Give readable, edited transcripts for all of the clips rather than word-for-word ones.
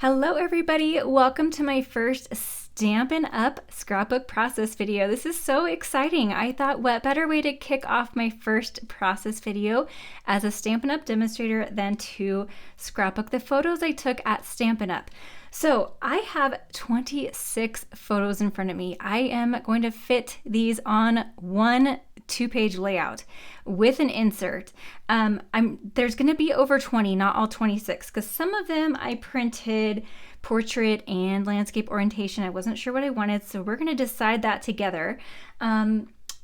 Hello everybody, welcome to my first Stampin' Up scrapbook process video. This is so exciting. I thought what better way to kick off my first process video as a Stampin' Up demonstrator than to scrapbook the photos I took at Stampin' Up. So I have 26 photos in front of me. I am going to fit these on one 2-page layout with an insert. There's going to be over 20, not all 26, because some of them I printed portrait and landscape orientation. I wasn't sure what I wanted, so we're going to decide that together.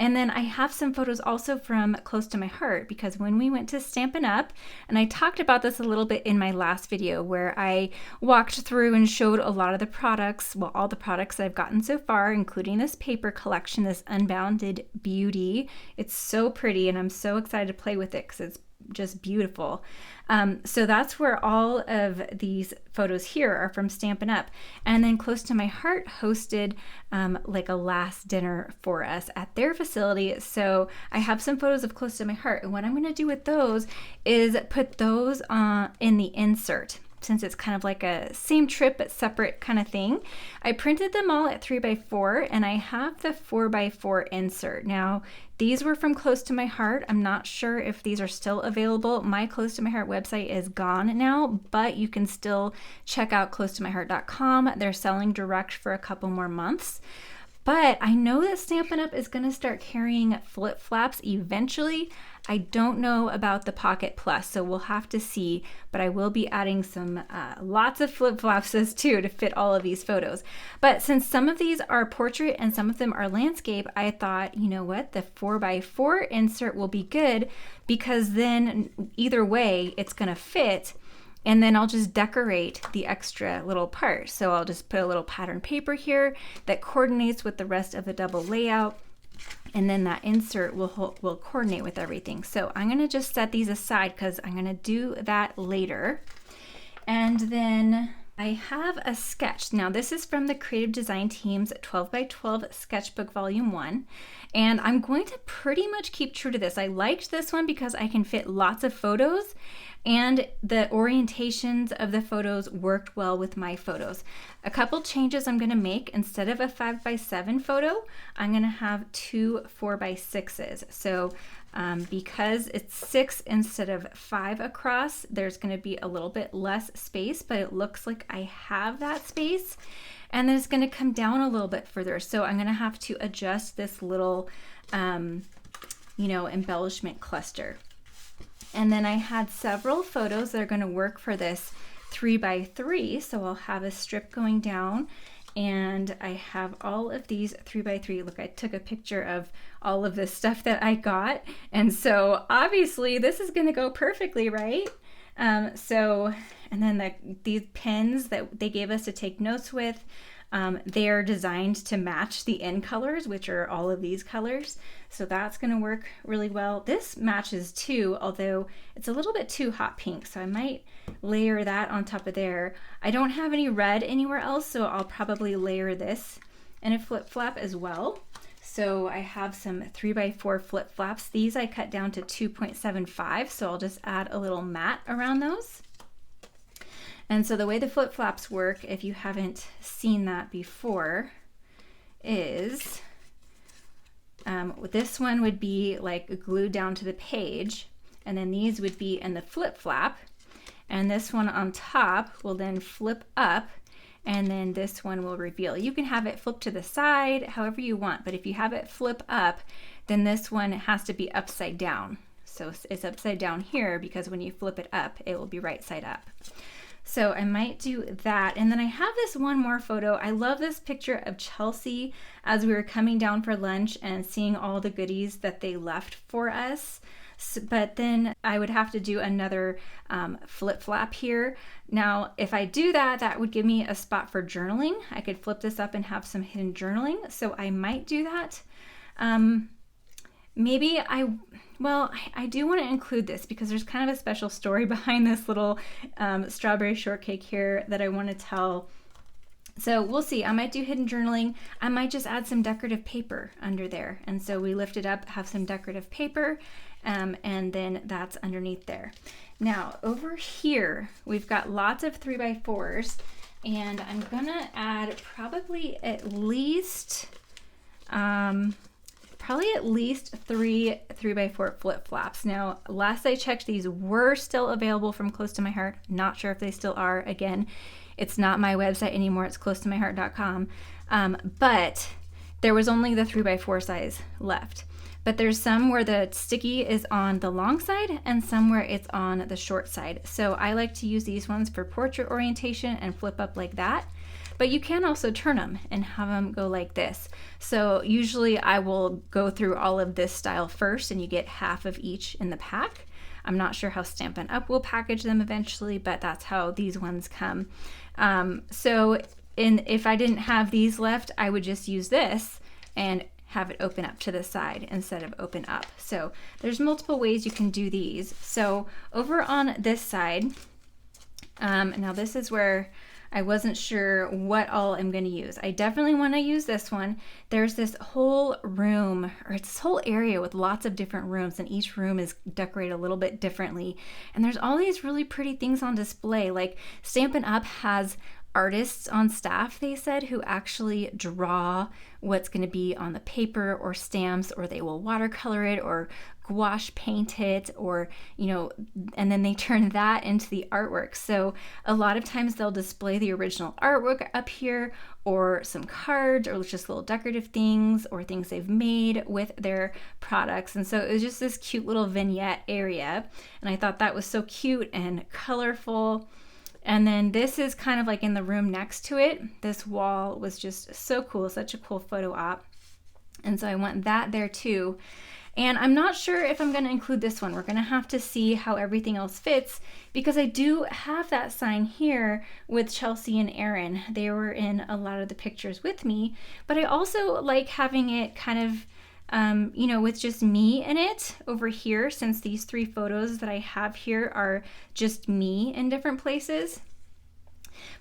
And then I have some photos also from close to my heart, because when we went to Stampin' Up, and I talked about this a little bit in my last video where I walked through and showed a lot of the products, well, all the products that I've gotten so far, including this paper collection, this Unbounded Beauty. It's so pretty and I'm so excited to play with it because it's just beautiful. So that's where all of these photos here are from Stampin' Up. And then Close to My Heart hosted like a last dinner for us at their facility. So I have some photos of Close to My Heart. And what I'm going to do with those is put those in the insert. Since it's kind of like a same trip but separate kind of thing. I printed them all at 3x4 and I have the 4x4 insert. Now these were from Close to My Heart. I'm not sure if these are still available. My Close to My Heart website is gone now, but you can still check out closetomyheart.com. They're selling direct for a couple more months. But I know that Stampin' Up is going to start carrying flip flaps eventually. I don't know about the Pocket Plus, so we'll have to see, but I will be adding some lots of flip flaps too to fit all of these photos. But since some of these are portrait and some of them are landscape, I thought, you know what, the 4x4 insert will be good, because then either way it's going to fit. And then I'll just decorate the extra little part. So I'll just put a little pattern paper here that coordinates with the rest of the double layout. And then that insert will coordinate with everything. So I'm gonna just set these aside because I'm gonna do that later. And then I have a sketch. Now this is from the Creative Design Team's 12x12 Sketchbook Volume 1. And I'm going to pretty much keep true to this. I liked this one because I can fit lots of photos and the orientations of the photos worked well with my photos. A couple changes I'm gonna make. Instead of a 5x7 photo, I'm gonna have two 4x6s. So because it's 6 instead of 5 across, there's gonna be a little bit less space, but it looks like I have that space. And then it's gonna come down a little bit further. So I'm gonna have to adjust this little, embellishment cluster. And then I had several photos that are going to work for this 3x3. So I'll have a strip going down and I have all of these 3x3. Look, I took a picture of all of this stuff that I got. And so obviously this is going to go perfectly, right? And then these pens that they gave us to take notes with, they're designed to match the end colors, which are all of these colors. So that's going to work really well. This matches too, although it's a little bit too hot pink. So I might layer that on top of there. I don't have any red anywhere else, so I'll probably layer this in a flip flap as well. So I have some 3x4 flip flaps. These I cut down to 2.75, so I'll just add a little mat around those. And so the way the flip flaps work, if you haven't seen that before, is this one would be like glued down to the page, and then these would be in the flip flap, and this one on top will then flip up, and then this one will reveal. You can have it flip to the side, however you want, but if you have it flip up, then this one has to be upside down. So it's upside down here because when you flip it up, it will be right side up. So I might do that. And then I have this one more photo. I love this picture of Chelsea as we were coming down for lunch and seeing all the goodies that they left for us. But then I would have to do another flip flap here. Now, if I do that, that would give me a spot for journaling. I could flip this up and have some hidden journaling. So I might do that. I do want to include this because there's kind of a special story behind this little strawberry shortcake here that I want to tell. So we'll see. I might do hidden journaling. I might just add some decorative paper under there. And so we lift it up, have some decorative paper, and then that's underneath there. Now over here, we've got lots of 3x4s. And I'm gonna add probably at least three 3x4 flip flops. Now, last I checked, these were still available from Close to My Heart. Not sure if they still are. Again, it's not my website anymore. It's closetomyheart.com. But there was only the 3x4 size left. But there's some where the sticky is on the long side and some where it's on the short side. So I like to use these ones for portrait orientation and flip up like that. But you can also turn them and have them go like this. So usually I will go through all of this style first and you get half of each in the pack. I'm not sure how Stampin' Up will package them eventually, but that's how these ones come. If I didn't have these left, I would just use this and have it open up to the side instead of open up. So there's multiple ways you can do these. So over on this side, now this is where I wasn't sure what all I'm going to use. I definitely want to use this one. There's this whole room, or it's this whole area with lots of different rooms, and each room is decorated a little bit differently. And there's all these really pretty things on display. Like Stampin' Up has artists on staff, they said, who actually draw what's going to be on the paper or stamps, or they will watercolor it or gouache paint it, or and then they turn that into the artwork. So a lot of times they'll display the original artwork up here, or some cards, or just little decorative things or things they've made with their products. And so it was just this cute little vignette area, and I thought that was so cute and colorful. And then this is kind of like in the room next to it. This wall was just so cool, such a cool photo op. And so I want that there too. And I'm not sure if I'm going to include this one. We're going to have to see how everything else fits, because I do have that sign here with Chelsea and Aaron. They were in a lot of the pictures with me, but I also like having it kind of with just me in it over here, since these 3 photos that I have here are just me in different places.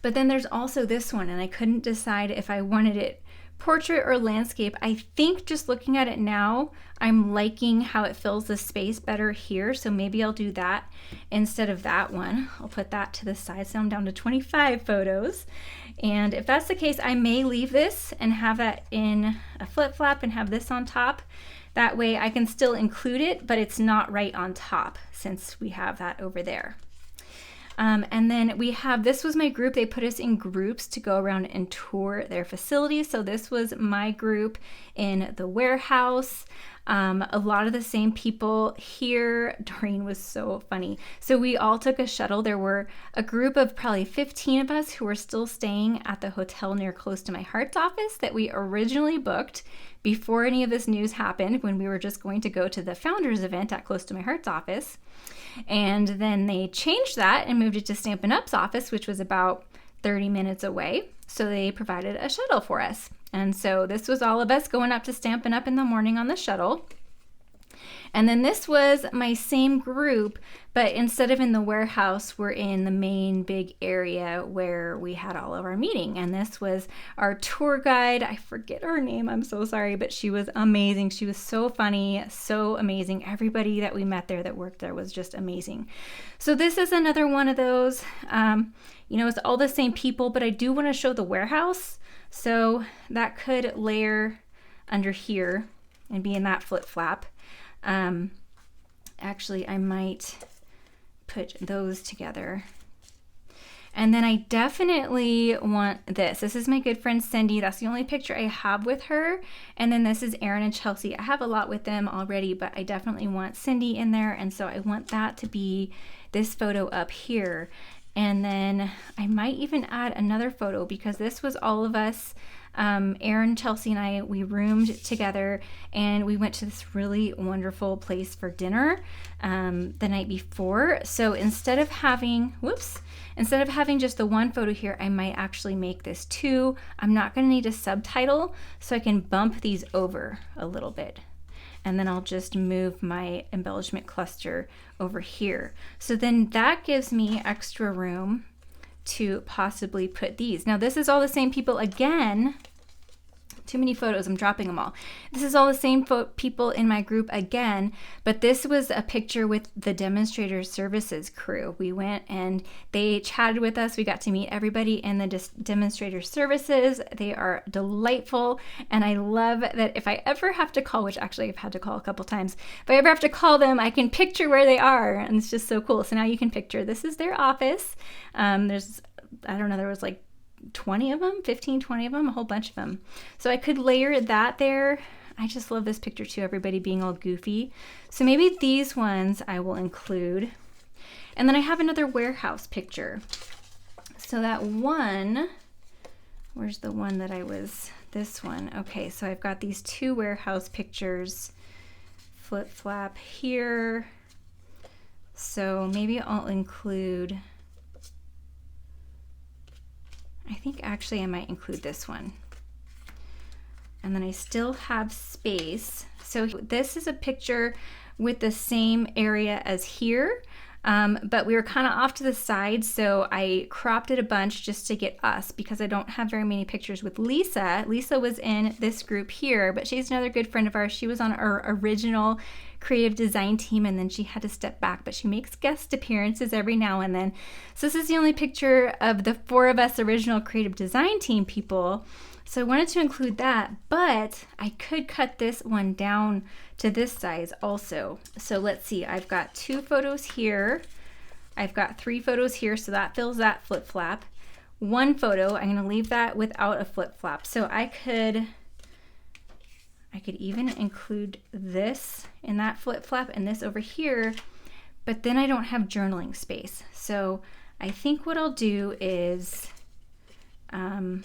But then there's also this one, and I couldn't decide if I wanted it portrait or landscape. I think just looking at it now, I'm liking how it fills the space better here, so maybe I'll do that instead of that one. I'll put that to the side, so I'm down to 25 photos. And if that's the case, I may leave this and have that in a flip flap and have this on top. That way I can still include it, but it's not right on top since we have that over there. And then we have, this was my group. They put us in groups to go around and tour their facilities. So this was my group in the warehouse. A lot of the same people here. Doreen was so funny. So we all took a shuttle. There were a group of probably 15 of us who were still staying at the hotel near Close to My Heart's office that we originally booked before any of this news happened, when we were just going to go to the founders event at Close to My Heart's office. And then they changed that and moved it to Stampin' Up's office, which was about 30 minutes away. So they provided a shuttle for us. And so this was all of us going up to Stampin' Up in the morning on the shuttle. And then this was my same group, but instead of in the warehouse, we're in the main big area where we had all of our meeting. And this was our tour guide. I forget her name, I'm so sorry, but she was amazing. She was so funny, so amazing. Everybody that we met there that worked there was just amazing. So this is another one of those, it's all the same people, but I do want to show the warehouse. So that could layer under here and be in that flip flap. Actually, I might put those together. And then I definitely want this. This is my good friend Cindy. That's the only picture I have with her. And then this is Aaron and Chelsea. I have a lot with them already, but I definitely want Cindy in there. And so I want that to be this photo up here. And then I might even add another photo, because this was all of us. Aaron, Chelsea, and I, we roomed together, and we went to this really wonderful place for dinner the night before. So instead of having just the one photo here, I might actually make this 2. I'm not going to need a subtitle, so I can bump these over a little bit. And then I'll just move my embellishment cluster over here. So then that gives me extra room to possibly put these. Now this is all the same people again, Too many photos, I'm dropping them all. This is all the same people in my group again, but this was a picture with the Demonstrator Services crew. We went and they chatted with us. We got to meet everybody in the Demonstrator Services. They are delightful, and I love that if I ever have to call, which actually I've had to call a couple times, if I ever have to call them, I can picture where they are, and it's just so cool. So now you can picture, this is their office. There's, I don't know, there was like 20 of them, 15, 20 of them, a whole bunch of them. So I could layer that there. I just love this picture too, everybody being all goofy. So maybe these ones I will include. And then I have another warehouse picture. So that one, where's the one that I was, this one. Okay, so I've got these two warehouse pictures, flip flap here. So maybe I'll include, I think actually I might include this one. And then I still have space. So this is a picture with the same area as here, but we were kind of off to the side, so I cropped it a bunch just to get us, because I don't have very many pictures with Lisa. Lisa was in this group here, but she's another good friend of ours. She was on our original creative design team, and then she had to step back, but she makes guest appearances every now and then. So this is the only picture of the 4 of us original creative design team people. So I wanted to include that, but I could cut this one down to this size also. So let's see, I've got 2 photos here. I've got 3 photos here, so that fills that flip flap. 1 photo, I'm gonna leave that without a flip flap. So I could even include this in that flip flap and this over here, but then I don't have journaling space. So I think what I'll do is, I'm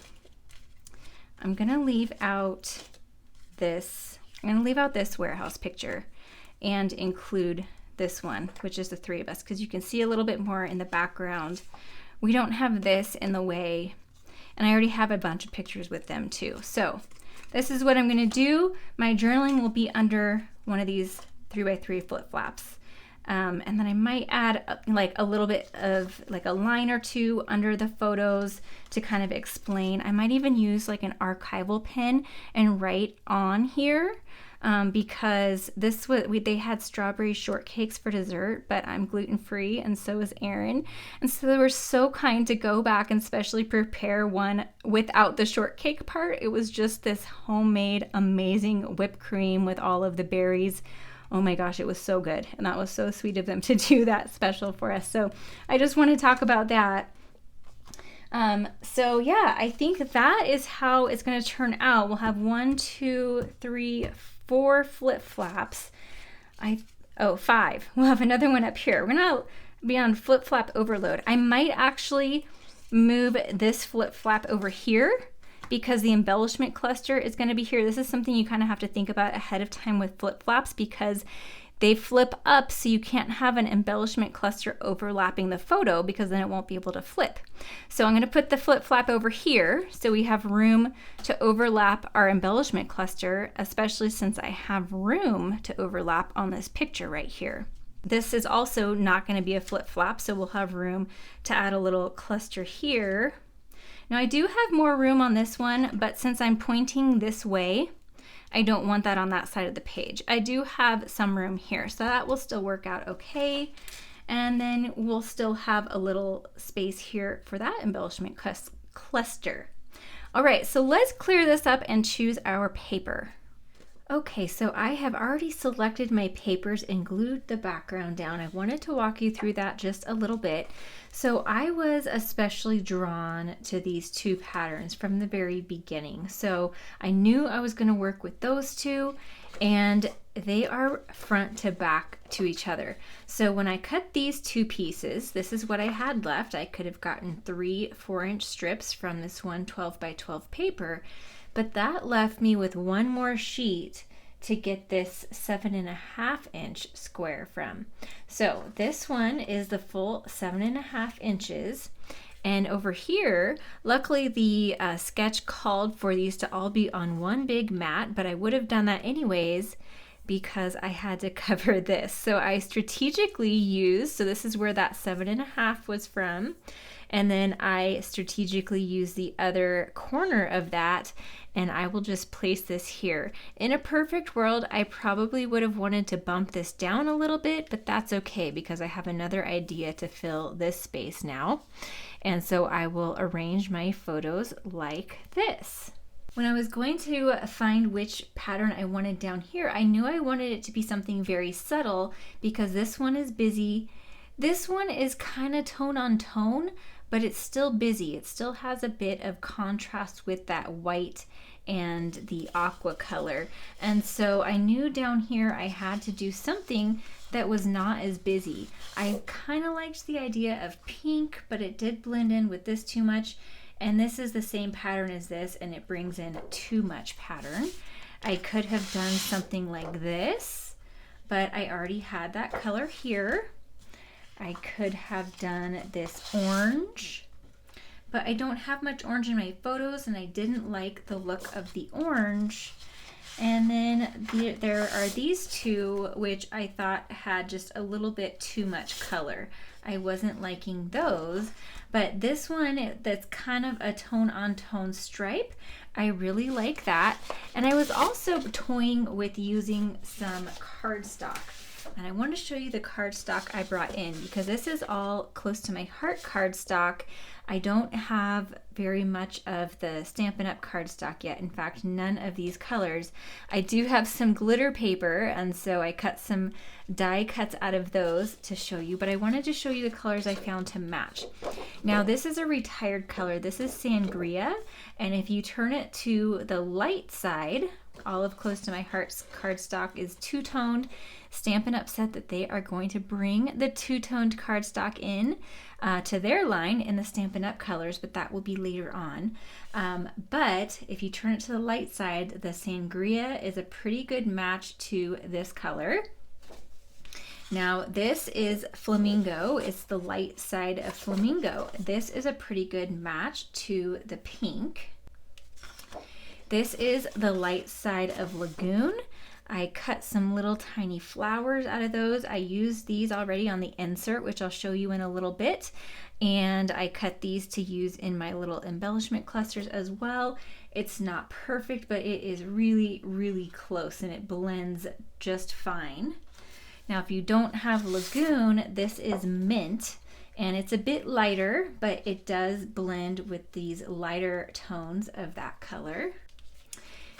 gonna leave out this, warehouse picture and include this one, which is the 3 of us, because you can see a little bit more in the background. We don't have this in the way, and I already have a bunch of pictures with them too. So this is what I'm gonna do. My journaling will be under one of these 3x3 flip flaps. And then I might add like a little bit of like a line or 2 under the photos to kind of explain. I might even use like an archival pen and write on here, because this was, they had strawberry shortcakes for dessert, but I'm gluten-free and so is Erin. And so they were so kind to go back and specially prepare one without the shortcake part. It was just this homemade, amazing whipped cream with all of the berries. Oh my gosh, it was so good. And that was so sweet of them to do that special for us. So I just want to talk about that. So yeah, I think that is how it's going to turn out. We'll have 1, 2, 3, 4 flip flaps. 5. We'll have another one up here. We're going to be on flip flap overload. I might actually move this flip flap over here, because the embellishment cluster is going to be here. This is something you kind of have to think about ahead of time with flip flaps, because they flip up, so you can't have an embellishment cluster overlapping the photo, because then it won't be able to flip. So I'm going to put the flip flap over here so we have room to overlap our embellishment cluster, especially since I have room to overlap on this picture right here. This is also not going to be a flip flap, so we'll have room to add a little cluster here. Now I do have more room on this one, but since I'm pointing this way, I don't want that on that side of the page. I do have some room here, so that will still work out okay. And then we'll still have a little space here for that embellishment cluster. All right, so let's clear this up and choose our paper. Okay, so I have already selected my papers and glued the background down. I wanted to walk you through that just a little bit. So I was especially drawn to these 2 patterns from the very beginning. So I knew I was going to work with those 2, and they are front to back to each other. So when I cut these 2 pieces, this is what I had left. I could have gotten 3 4-inch strips from this one 12x12 paper, but that left me with 1 more sheet to get this 7.5-inch square from. So this one is the full 7.5 inches. And over here, luckily the sketch called for these to all be on one big mat, but I would have done that anyways because I had to cover this. So I strategically used, so this is where that 7.5 was from, And then I strategically use the other corner of that, and I will just place this here. In a perfect world, I probably would have wanted to bump this down a little bit, but that's okay because I have another idea to fill this space now. And so I will arrange my photos like this. When I was going to find which pattern I wanted down here, I knew I wanted it to be something very subtle because this one is busy. This one is kind of tone on tone, but it's still busy. It still has a bit of contrast with that white and the aqua color. And so I knew down here I had to do something that was not as busy. I kind of liked the idea of pink, but it did blend in with this too much. And this is the same pattern as this, and it brings in too much pattern. I could have done something like this, but I already had that color here. I could have done this orange, but I don't have much orange in my photos, and I didn't like the look of the orange. And then there are these two, which I thought had just a little bit too much color. I wasn't liking those, but this one that's kind of a tone on tone stripe, I really like that. And I was also toying with using some cardstock. And I want to show you the cardstock I brought in because this is all close to my heart cardstock. I don't have very much of the Stampin' Up cardstock yet. In fact, none of these colors. I do have some glitter paper, and so I cut some die cuts out of those to show you, but I wanted to show you the colors I found to match. Now, this is a retired color. This is Sangria, and if you turn it to the light side, Olive Close to My Heart's cardstock is two-toned. Stampin' Up said that they are going to bring the two-toned cardstock in to their line in the Stampin' Up colors, but that will be later on. But if you turn it to the light side, the Sangria is a pretty good match to this color. Now this is Flamingo. It's the light side of Flamingo. This is a pretty good match to the pink. This is the light side of Lagoon. I cut some little tiny flowers out of those. I used these already on the insert, which I'll show you in a little bit. And I cut these to use in my little embellishment clusters as well. It's not perfect, but it is really, really close and it blends just fine. Now, if you don't have Lagoon, this is Mint. And it's a bit lighter, but it does blend with these lighter tones of that color.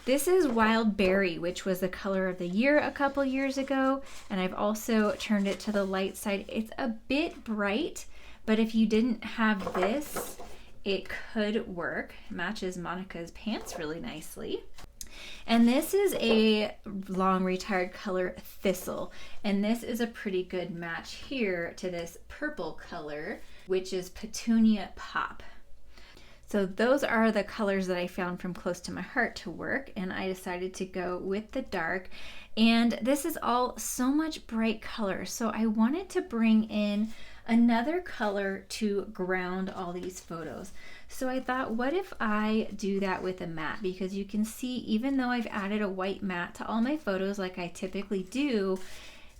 This is Wild Berry, which was the color of the year a couple years ago, and I've also turned it to the light side. It's a bit bright, but if you didn't have this, it could work. It matches Monica's pants really nicely. And this is a long retired color, Thistle, and this is a pretty good match here to this purple color, which is Petunia Pop. So those are the colors that I found from Close to My Heart to work, and I decided to go with the dark. And this is all so much bright color, so I wanted to bring in another color to ground all these photos. So I thought, what if I do that with a matte? Because you can see, even though I've added a white matte to all my photos like I typically do,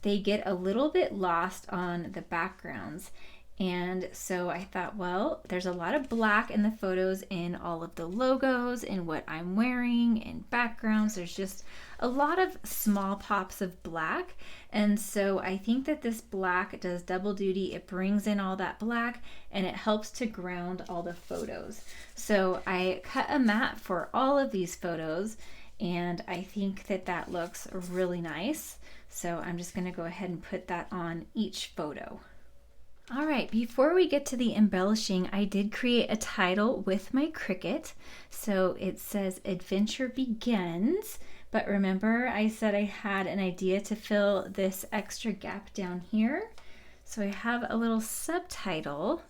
they get a little bit lost on the backgrounds. And so I thought, well, there's a lot of black in the photos in all of the logos, in what I'm wearing, in backgrounds. There's just a lot of small pops of black. And so I think that this black does double duty. It brings in all that black and it helps to ground all the photos. So I cut a matte for all of these photos, and I think that that looks really nice. So I'm just going to go ahead and put that on each photo. All right, before we get to the embellishing, I did create a title with my Cricut. So it says Adventure Begins, but remember I said I had an idea to fill this extra gap down here. So I have a little subtitle,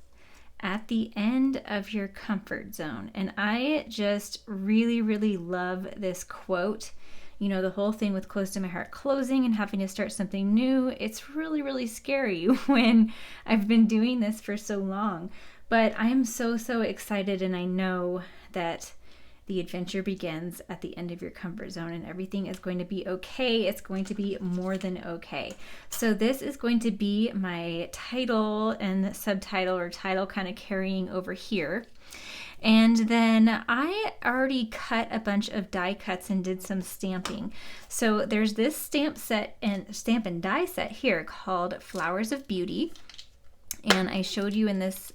At the End of Your Comfort Zone. And I just really, really love this quote. You know, the whole thing with Close to My Heart closing and having to start something new, it's really, really scary when I've been doing this for so long. But I am so, so excited, and I know that the adventure begins at the end of your comfort zone, and everything is going to be okay. It's going to be more than okay. So this is going to be my title and subtitle, or title kind of carrying over here. And then I already cut a bunch of die cuts and did some stamping. So there's this stamp and die set here called Flowers of Beauty. And I showed you in this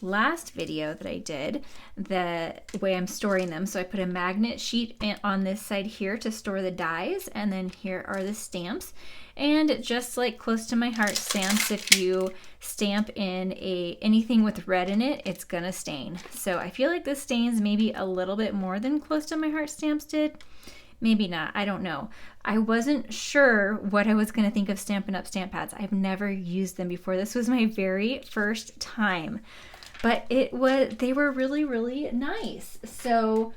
last video that I did the way I'm storing them. So I put a magnet sheet on this side here to store the dies, and then here are the stamps. And just like Close to My Heart stamps, if you stamp in anything with red in it, it's gonna stain. So I feel like this stains maybe a little bit more than Close to My Heart stamps did. Maybe not, I don't know. I wasn't sure what I was gonna think of Stampin' Up stamp pads. I've never used them before. This was my very first time. But they were really, really nice. So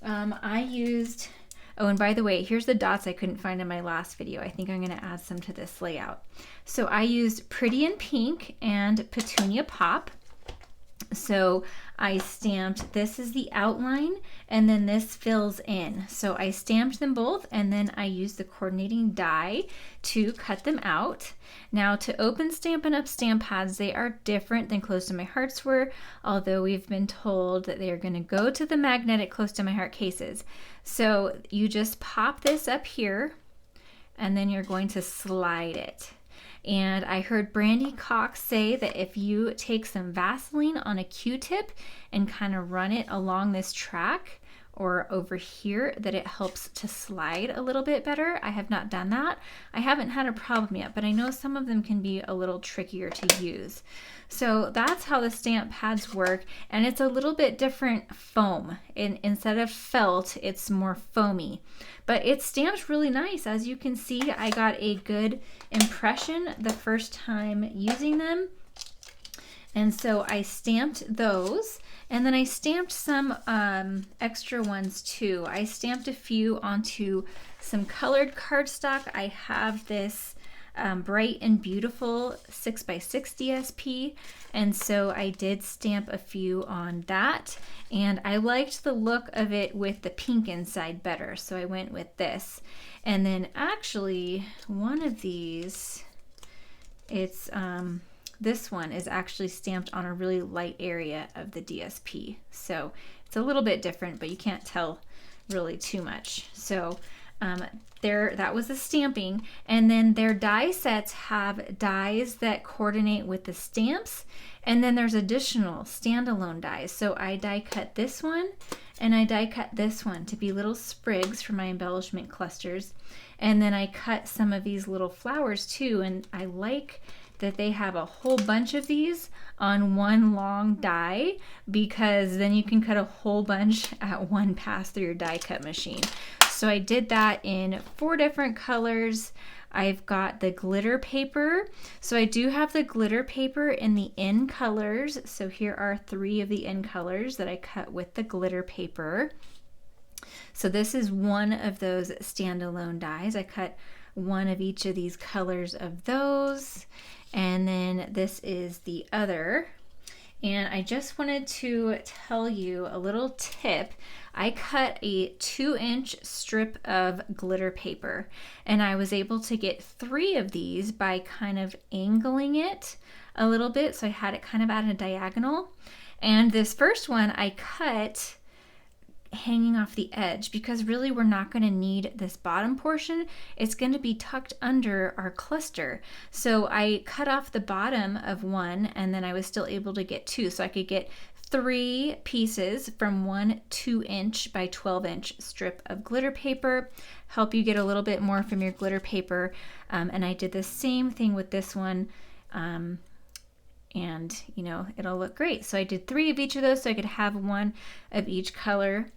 I used, oh, and by the way, here's the dots I couldn't find in my last video. I think I'm gonna add some to this layout. So I used Pretty in Pink and Petunia Pop. So I stamped, this is the outline, and then this fills in. So I stamped them both, and then I used the coordinating die to cut them out. Now, to open Stampin' Up stamp pads, they are different than Close to My Hearts were, although we've been told that they are going to go to the magnetic Close to My Heart cases. So you just pop this up here, and then you're going to slide it. And I heard Brandy Cox say that if you take some Vaseline on a Q-tip and kind of run it along this track or over here, that it helps to slide a little bit better. I have not done that. I haven't had a problem yet, but I know some of them can be a little trickier to use. So that's how the stamp pads work, and it's a little bit different foam. Instead of felt, it's more foamy. But it stamps really nice. As you can see, I got a good impression the first time using them. And so I stamped those, and then I stamped some extra ones too. I stamped a few onto some colored cardstock. I have this Bright and Beautiful 6x6 DSP, and so I did stamp a few on that, and I liked the look of it with the pink inside better, so I went with this. And then actually one of these, it's this one is actually stamped on a really light area of the DSP, so it's a little bit different, but you can't tell really too much. So that was the stamping, and then their die sets have dies that coordinate with the stamps, and then there's additional standalone dies. So I die cut this one, and I die cut this one to be little sprigs for my embellishment clusters, and then I cut some of these little flowers too, and I like that they have a whole bunch of these on one long die, because then you can cut a whole bunch at one pass through your die cut machine. So I did that in 4 different colors. I've got the glitter paper. So I do have the glitter paper in the in colors. So here are 3 of the in colors that I cut with the glitter paper. So this is one of those standalone dies. I cut one of each of these colors of those. And then this is the other. And I just wanted to tell you a little tip. I cut a 2-inch strip of glitter paper, and I was able to get 3 of these by kind of angling it a little bit. So I had it kind of at a diagonal. And this first one I cut hanging off the edge, because really we're not going to need this bottom portion. It's going to be tucked under our cluster. So I cut off the bottom of one, and then I was still able to get 2. So I could get 3 pieces from one 2-inch by 12-inch strip of glitter paper. Help you get a little bit more from your glitter paper. And I did the same thing with this one. And you know, it'll look great. So I did 3 of each of those, so I could have 1 of each color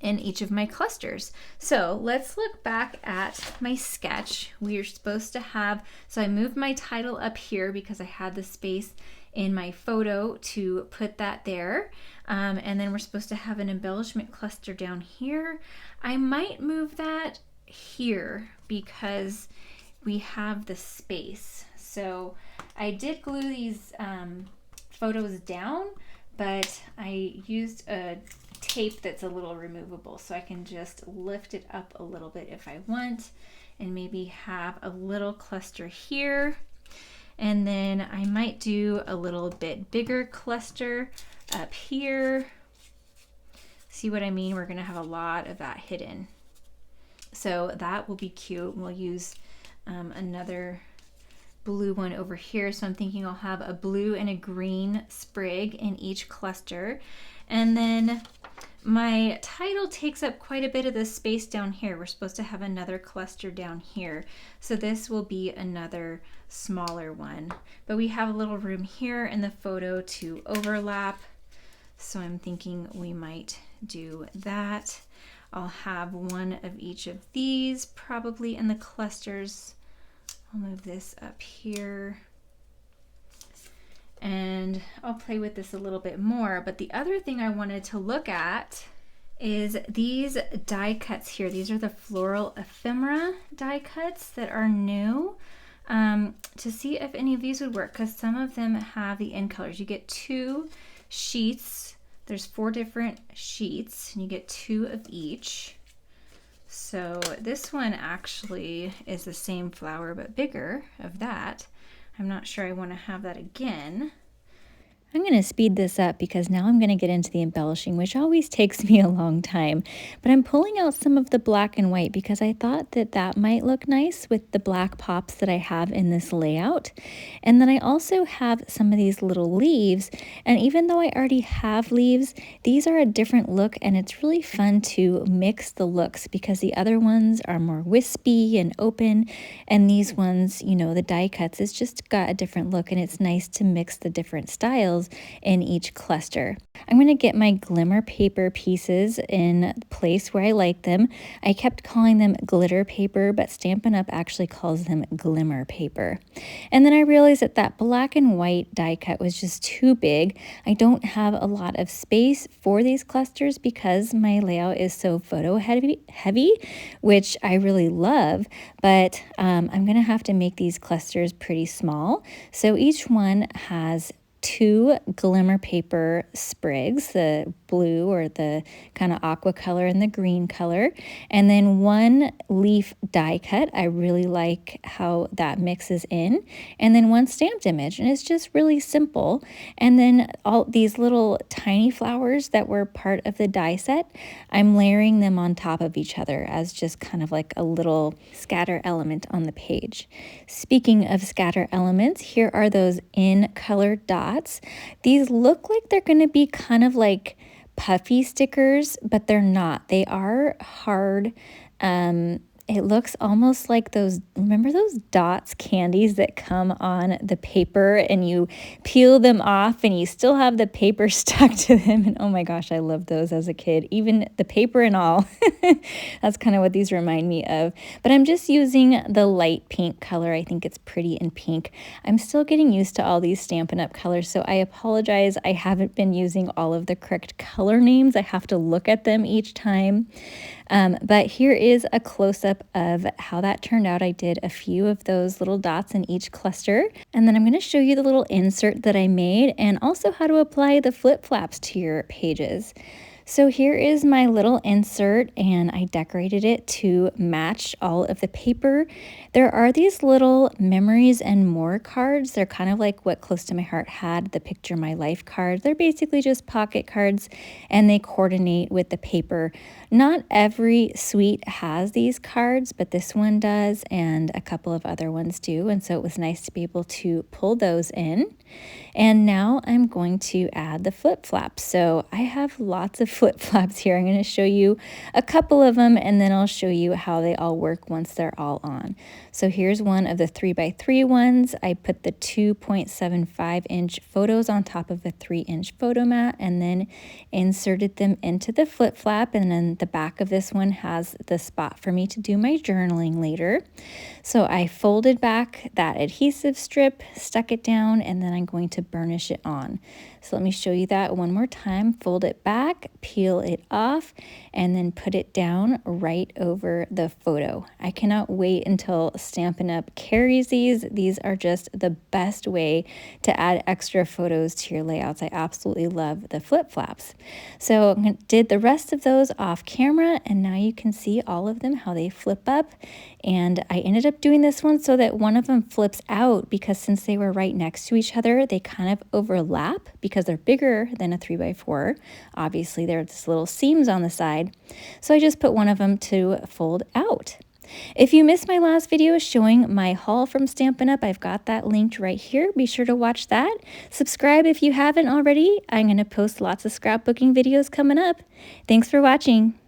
in each of my clusters. So let's look back at my sketch. We are supposed to have, so I moved my title up here because I had the space in my photo to put that there. And then we're supposed to have an embellishment cluster down here. I might move that here because we have the space. So I did glue these photos down, but I used a tape that's a little removable, so I can just lift it up a little bit if I want, and maybe have a little cluster here. And then I might do a little bit bigger cluster up here. See what I mean? We're gonna have a lot of that hidden. So that will be cute. We'll use another blue one over here. So I'm thinking I'll have a blue and a green sprig in each cluster. And then my title takes up quite a bit of the space down here. We're supposed to have another cluster down here. So this will be another smaller one. But we have a little room here in the photo to overlap. So I'm thinking we might do that. I'll have one of each of these probably in the clusters. I'll move this up here. And I'll play with this a little bit more. But the other thing I wanted to look at is these die cuts here. These are the floral ephemera die cuts that are new, to see if any of these would work, because some of them have the end colors. You get 2 sheets. There's 4 different sheets, and you get 2 of each. So this one actually is the same flower but bigger of that. I'm not sure I want to have that again. I'm going to speed this up because now I'm going to get into the embellishing, which always takes me a long time. But I'm pulling out some of the black and white because I thought that that might look nice with the black pops that I have in this layout. And then I also have some of these little leaves. And even though I already have leaves, these are a different look, and it's really fun to mix the looks because the other ones are more wispy and open. And these ones, you know, the die cuts, it's just got a different look, and it's nice to mix the different styles in each cluster. I'm going to get my glimmer paper pieces in place where I like them. I kept calling them glitter paper, but Stampin' Up! Actually calls them glimmer paper. And then I realized that that black and white die cut was just too big. I don't have a lot of space for these clusters because my layout is so photo heavy, which I really love, but I'm going to have to make these clusters pretty small. So each one has 2 glimmer paper sprigs, the blue or the kind of aqua color and the green color, and then 1 leaf die cut. I really like how that mixes in, and then 1 stamped image, and it's just really simple. And then all these little tiny flowers that were part of the die set, I'm layering them on top of each other as just kind of like a little scatter element on the page. Speaking of scatter elements, here are those in color dots. These look like they're going to be kind of like puffy stickers, but they're not. They are hard. It looks almost like those, remember those Dots candies that come on the paper and you peel them off and you still have the paper stuck to them? And oh my gosh, I loved those as a kid, even the paper and all. That's kind of what these remind me of. But I'm just using the light pink color. I think it's pretty in pink. I'm still getting used to all these Stampin' Up! Colors, so I apologize. I haven't been using all of the correct color names. I have to look at them each time. But here is a close-up of how that turned out. I did a few of those little dots in each cluster, and then I'm going to show you the little insert that I made and also how to apply the flip-flaps to your pages. So here is my little insert, and I decorated it to match all of the paper. There are these little memories and more cards. They're kind of like what Close to My Heart had, the Picture My Life cards. They're basically just pocket cards, and they coordinate with the paper. Not every suite has these cards, but this one does, and a couple of other ones do, and so it was nice to be able to pull those in. And now I'm going to add the flip-flaps. So I have lots of flip-flaps here. I'm going to show you a couple of them, and then I'll show you how they all work once they're all on. So here's one of the 3x3 ones. I put the 2.75-inch photos on top of a 3-inch photo mat and then inserted them into the flip-flap. And then the back of this one has the spot for me to do my journaling later. So I folded back that adhesive strip, stuck it down, and then I'm going to burnish it on. So let me show you that one more time. Fold it back, peel it off and then put it down right over the photo. I cannot wait until Stampin' Up! Carries these. These are just the best way to add extra photos to your layouts. I absolutely love the flip flaps. So I did the rest of those off camera, and now you can see all of them, how they flip up. And I ended up doing this one so that one of them flips out, because since they were right next to each other, they kind of overlap because they're bigger than a 3x4. Obviously, there's little seams on the side. So I just put one of them to fold out. If you missed my last video showing my haul from Stampin' Up, I've got that linked right here. Be sure to watch that. Subscribe if you haven't already. I'm going to post lots of scrapbooking videos coming up. Thanks for watching.